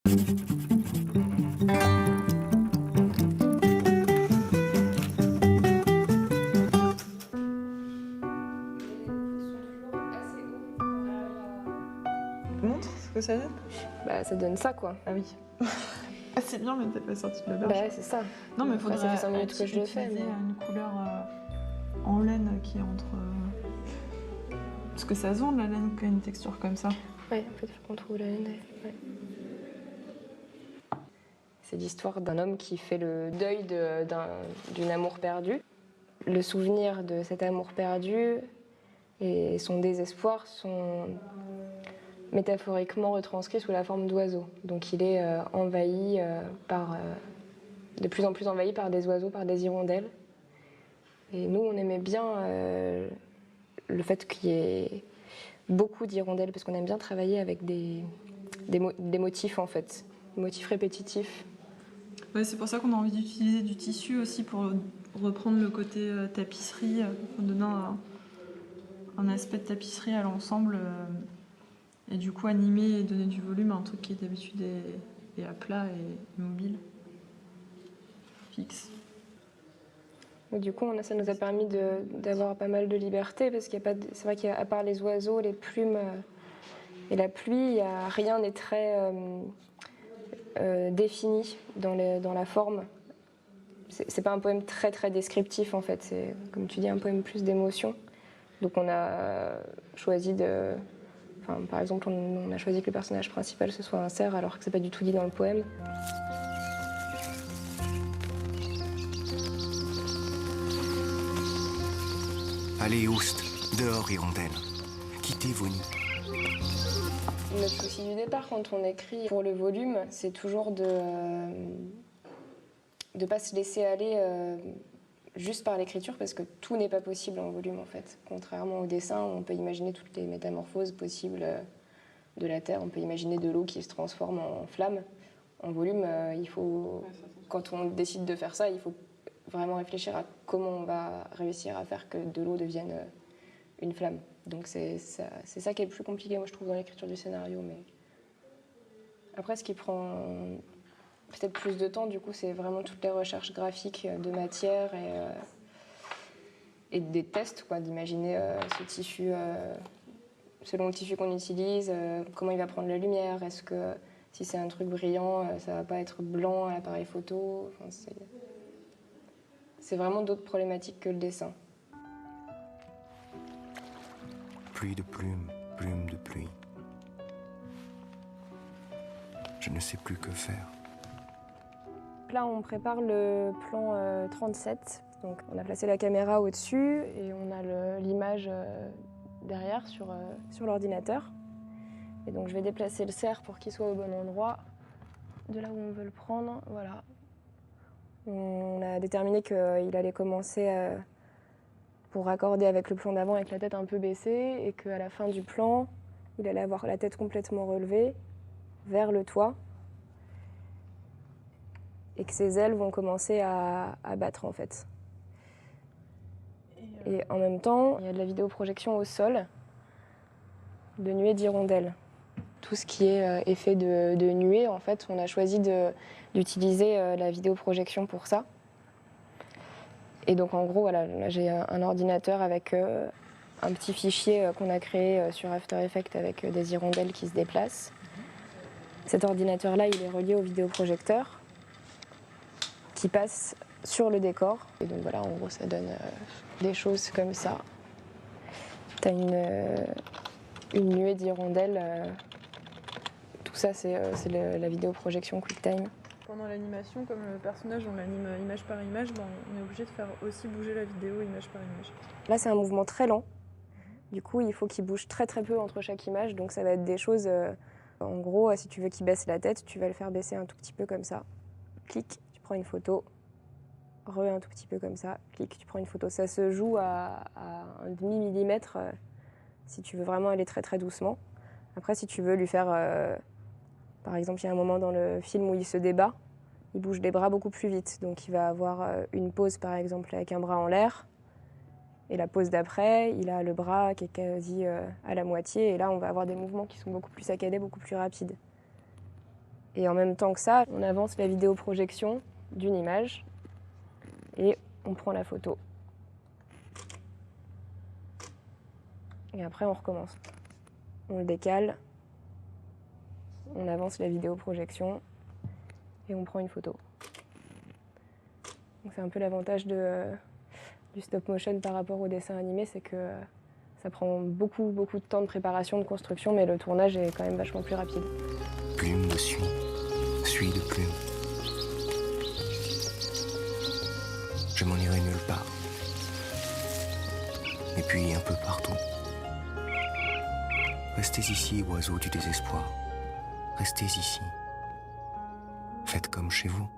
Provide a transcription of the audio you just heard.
Montre ce que ça donne. Bah ça donne ça quoi. Ah oui. Ah, c'est bien, mais t'as pas sorti de l'auberge. Bah c'est ça. Non, mais faudrait ça fait 5 minutes que je le fais. utiliser une couleur en laine qui est entre... Parce que ça se vend la laine qui a une texture comme ça. Ouais, en fait, il faut qu'on trouve la laine. Ouais. C'est l'histoire d'un homme qui fait le deuil d'une amour perdu. Le souvenir de cet amour perdu et son désespoir sont métaphoriquement retranscrits sous la forme d'oiseaux. Donc il est envahi de plus en plus envahi par des oiseaux, par des hirondelles. Et nous, on aimait bien le fait qu'il y ait beaucoup d'hirondelles, parce qu'on aime bien travailler avec des motifs en fait, des motifs répétitifs. Ouais, c'est pour ça qu'on a envie d'utiliser du tissu aussi pour reprendre le côté tapisserie, pour donner un aspect de tapisserie à l'ensemble et du coup animer et donner du volume à un truc qui d'habitude est à plat et mobile, fixe. Et du coup, ça nous a permis d'avoir pas mal de liberté, parce qu'il y a pas, c'est vrai qu'à part les oiseaux, les plumes et la pluie, rien n'est très défini dans la forme. C'est pas un poème très très descriptif en fait, c'est comme tu dis un poème plus d'émotion. Donc on a choisi par exemple on a choisi que le personnage principal ce soit un cerf alors que c'est pas du tout dit dans le poème. Allez Oust, dehors hirondelle, quittez vos nids. Notre souci du départ quand on écrit pour le volume, c'est toujours de pas se laisser aller juste par l'écriture, parce que tout n'est pas possible en volume en fait. Contrairement au dessin, on peut imaginer toutes les métamorphoses possibles de la terre, on peut imaginer de l'eau qui se transforme en flamme. En volume, il faut, quand on décide de faire ça, il faut vraiment réfléchir à comment on va réussir à faire que de l'eau devienne une flamme. Donc c'est ça qui est le plus compliqué, moi je trouve, dans l'écriture du scénario. Mais après, ce qui prend peut-être plus de temps, du coup, c'est vraiment toutes les recherches graphiques de matière et des tests, quoi, d'imaginer ce tissu, selon le tissu qu'on utilise, comment il va prendre la lumière, est-ce que si c'est un truc brillant, ça va pas être blanc à l'appareil photo. Enfin, c'est vraiment d'autres problématiques que le dessin. Pluie de plumes, plumes de pluie. Je ne sais plus que faire. Là, on prépare le plan 37. Donc, on a placé la caméra au-dessus et on a l'image derrière sur l'ordinateur. Et donc, je vais déplacer le cerf pour qu'il soit au bon endroit, de là où on veut le prendre. Voilà. On a déterminé qu'il allait commencer pour raccorder avec le plan d'avant avec la tête un peu baissée et qu'à la fin du plan, il allait avoir la tête complètement relevée vers le toit et que ses ailes vont commencer à battre en fait. Et en même temps, il y a de la vidéoprojection au sol de nuées d'hirondelles. Tout ce qui est effet de nuée, en fait, on a choisi d'utiliser la vidéoprojection pour ça. Et donc en gros, voilà, là, j'ai un ordinateur avec un petit fichier qu'on a créé sur After Effects avec des hirondelles qui se déplacent. Cet ordinateur-là, il est relié au vidéoprojecteur qui passe sur le décor. Et donc voilà, en gros, ça donne des choses comme ça. T'as une nuée d'hirondelles. Tout ça, c'est la vidéoprojection QuickTime. Pendant l'animation, comme le personnage, on l'anime image par image, on est obligé de faire aussi bouger la vidéo image par image. Là, c'est un mouvement très lent. Du coup, il faut qu'il bouge très très peu entre chaque image. Donc ça va être des choses... en gros, si tu veux qu'il baisse la tête, tu vas le faire baisser un tout petit peu comme ça. Clic, tu prends une photo. Un tout petit peu comme ça. Clic, tu prends une photo. Ça se joue à un demi-millimètre si tu veux vraiment aller très très doucement. Après, si tu veux lui faire... par exemple, il y a un moment dans le film où il se débat. Il bouge les bras beaucoup plus vite. Donc il va avoir une pose, par exemple, avec un bras en l'air. Et la pose d'après, il a le bras qui est quasi à la moitié. Et là, on va avoir des mouvements qui sont beaucoup plus saccadés, beaucoup plus rapides. Et en même temps que ça, on avance la vidéoprojection d'une image et on prend la photo. Et après, on recommence. On le décale, on avance la vidéoprojection et on prend une photo. C'est un peu l'avantage du stop motion par rapport au dessin animé, c'est que ça prend beaucoup de temps de préparation, de construction, mais le tournage est quand même vachement plus rapide. Plume de suie, suie de plume. Je m'en irai nulle part. Et puis un peu partout. Restez ici, oiseaux du désespoir. Restez ici. Faites comme chez vous.